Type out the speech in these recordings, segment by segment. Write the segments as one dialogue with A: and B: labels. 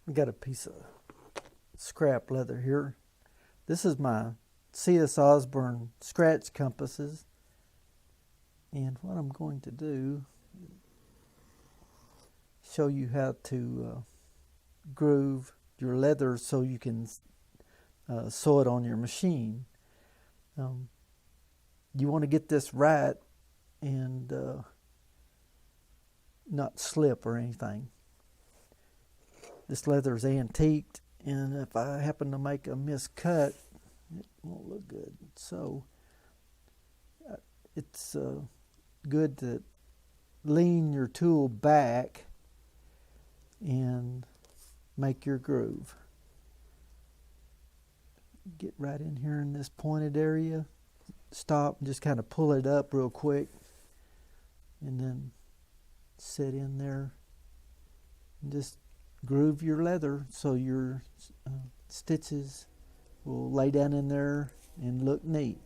A: I got a piece of scrap leather here. This is my C.S. Osborne scratch compasses. And what I'm going to do, show you how to groove your leather so you can sew it on your machine. You want to get this right and not slip or anything. This leather is antiqued, and if I happen to make a miscut, it won't look good. So it's good to lean your tool back and make your groove. Get right in here in this pointed area, stop and just kind of pull it up real quick, and then sit in there and just groove your leather so your stitches will lay down in there and look neat.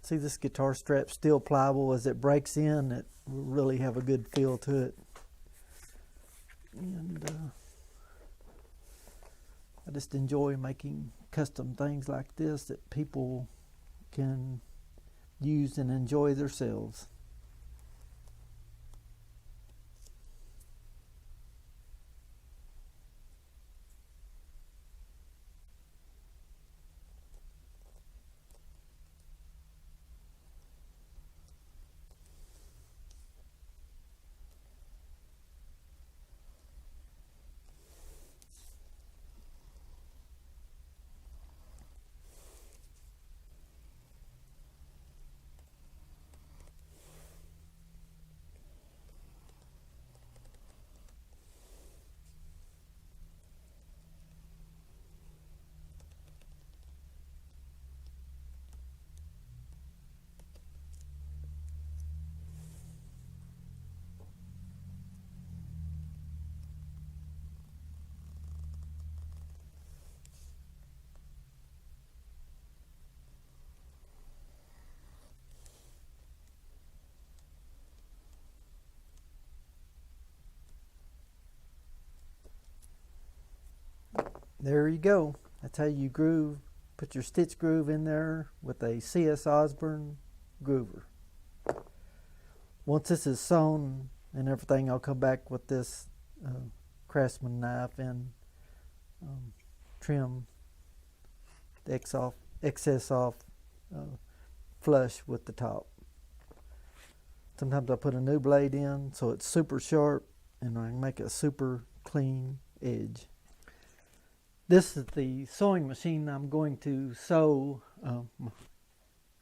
A: See, this guitar strap's still pliable. As it breaks in, it will really have a good feel to it. And I just enjoy making custom things like this that people can use and enjoy themselves. There you go. That's how you groove. Put your stitch groove in there with a C.S. Osborne groover. Once this is sewn and everything, I'll come back with this Craftsman knife and trim the excess off flush with the top. Sometimes I put a new blade in so it's super sharp and I can make a super clean edge. This is the sewing machine I'm going to sew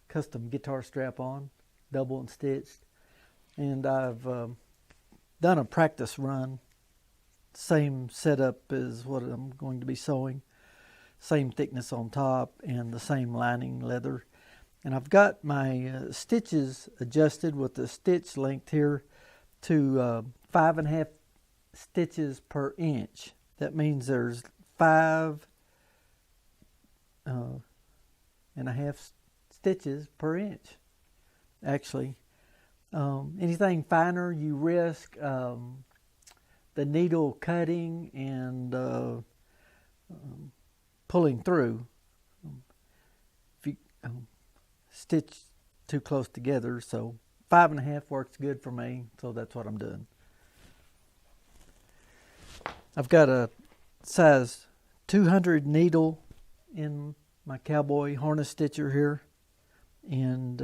A: custom guitar strap on, double and stitched. And I've done a practice run, same setup as what I'm going to be sewing, same thickness on top and the same lining leather. And I've got my stitches adjusted with the stitch length here to 5.5 stitches per inch. That means there's 5.5 stitches per inch. Actually, anything finer, you risk the needle cutting and pulling through. If you stitch too close together, so 5.5 works good for me, so that's what I'm doing. I've got a size 200 needle in my cowboy harness stitcher here, and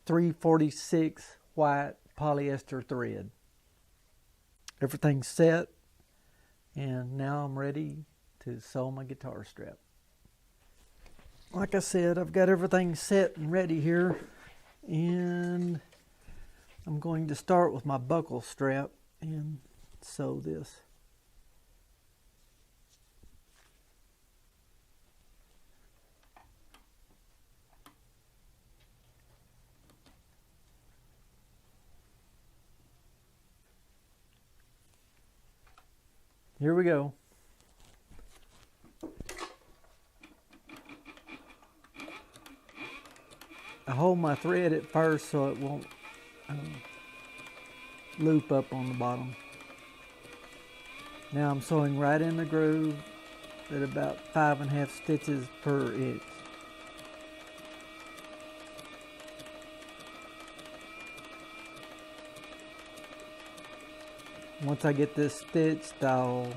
A: 346 white polyester thread. Everything's set, and now I'm ready to sew my guitar strap. Like I said, I've got everything set and ready here, and I'm going to start with my buckle strap and sew this. Here we go. I hold my thread at first so it won't loop up on the bottom. Now I'm sewing right in the groove at about 5.5 stitches per inch. Once I get this stitched, I'll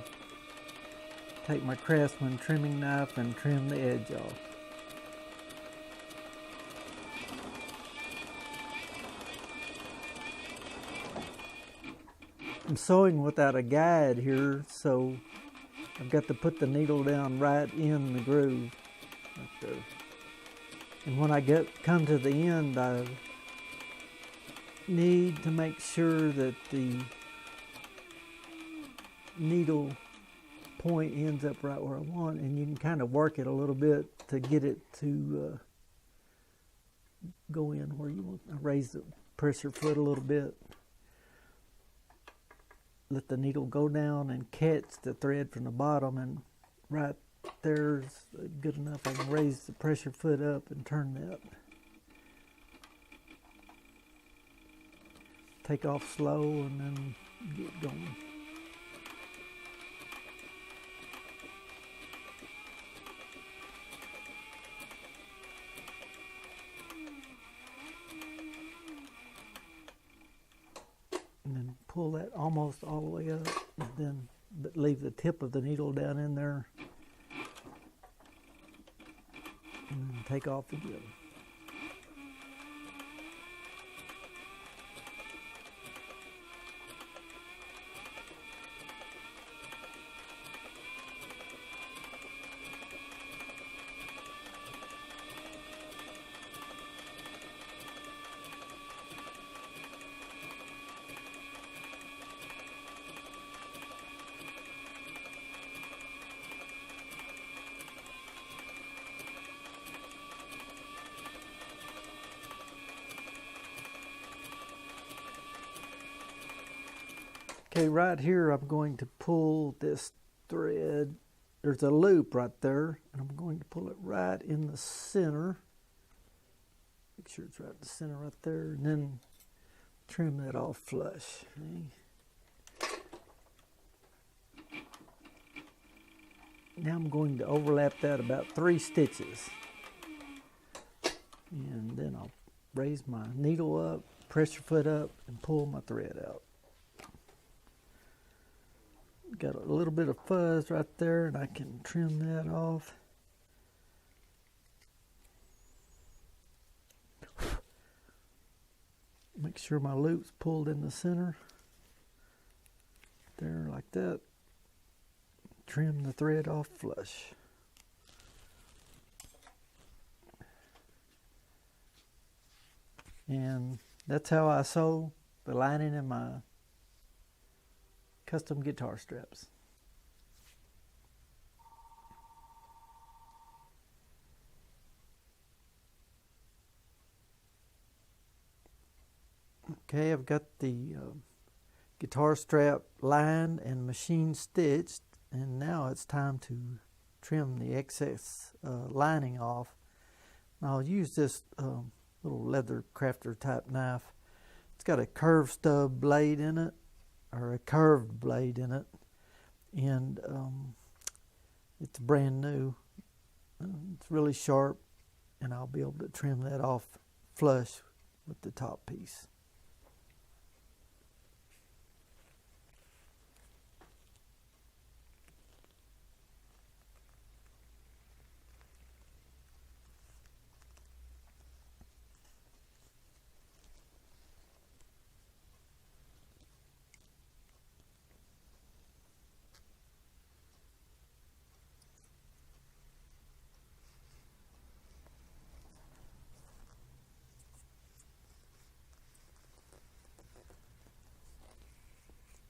A: take my Craftsman trimming knife and trim the edge off. I'm sewing without a guide here, so I've got to put the needle down right in the groove, right there. And when I come to the end, I need to make sure that the needle point ends up right where I want, and you can kind of work it a little bit to get it to go in where you want. I raise the pressure foot a little bit. Let the needle go down and catch the thread from the bottom, and right there's good enough. I can raise the pressure foot up and turn that. Take off slow and then get going. And then pull that almost all the way up, and then but leave the tip of the needle down in there, and then take off again. Okay, right here I'm going to pull this thread. There's a loop right there, and I'm going to pull it right in the center. Make sure it's right in the center right there, and then trim that off flush. Okay. Now I'm going to overlap that about 3 stitches. And then I'll raise my needle up, pressure foot up, and pull my thread out. Got a little bit of fuzz right there, and I can trim that off. Make sure my loop's pulled in the center. There, like that. Trim the thread off flush. And that's how I sew the lining in my custom guitar straps. Okay, I've got the guitar strap lined and machine stitched, and now it's time to trim the excess lining off. And I'll use this little leather crafter type knife. It's got a curved stub blade in it, or a curved blade in it, and it's brand new. It's really sharp, and I'll be able to trim that off flush with the top piece.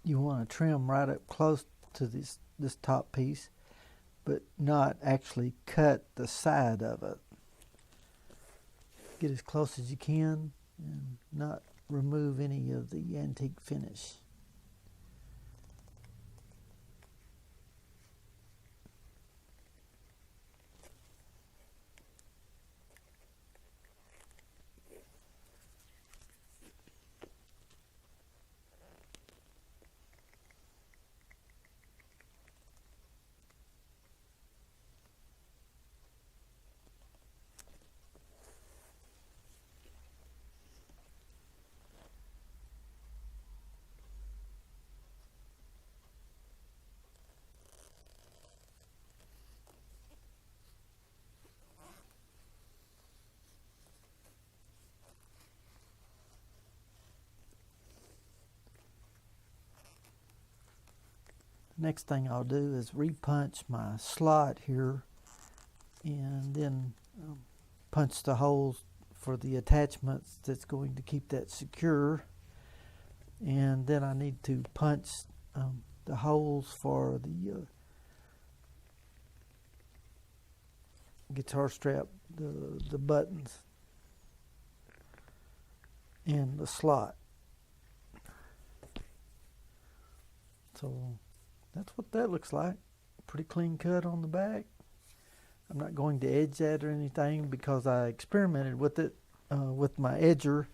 A: You want to trim right up close to this top piece, but not actually cut the side of it. Get as close as you can and not remove any of the antique finish. next thing I'll do is repunch my slot here, and then punch the holes for the attachments that's going to keep that secure. And then I need to punch the holes for the guitar strap, the buttons, and the slot. So that's what that looks like. Pretty clean cut on the back. I'm not going to edge that or anything because I experimented with it with my edger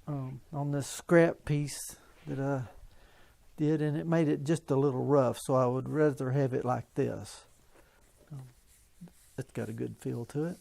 A: on this scrap piece that I did, and it made it just a little rough, so I would rather have it like this. It's got a good feel to it.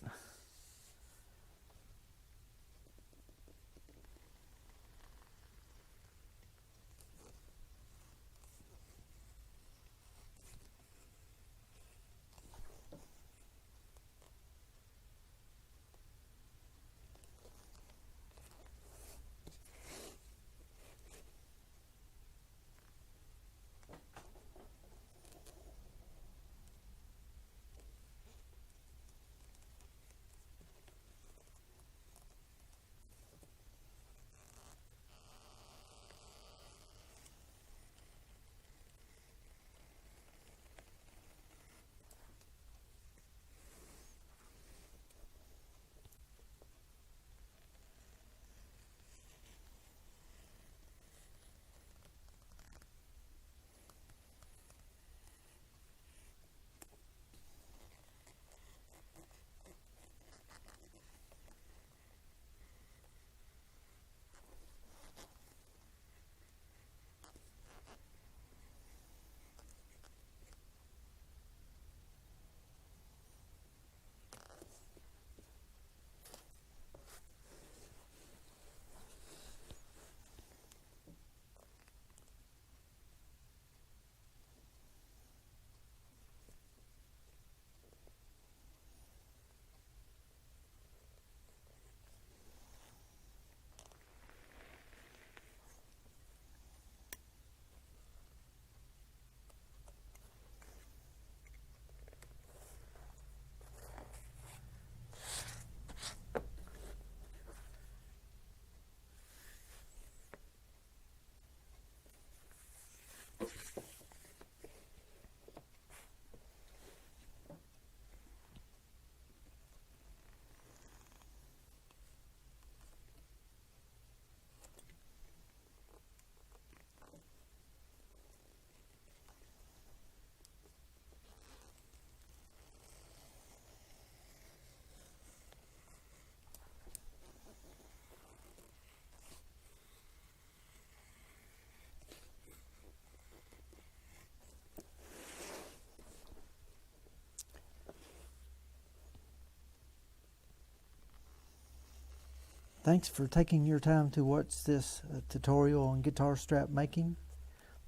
A: Thanks for taking your time to watch this tutorial on guitar strap making,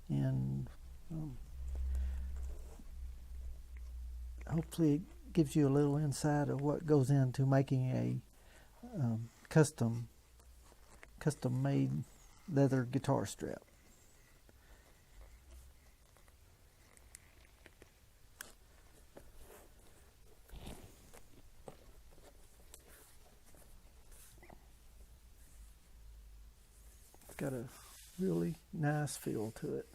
A: and hopefully it gives you a little insight of what goes into making a custom made leather guitar strap. Got a really nice feel to it.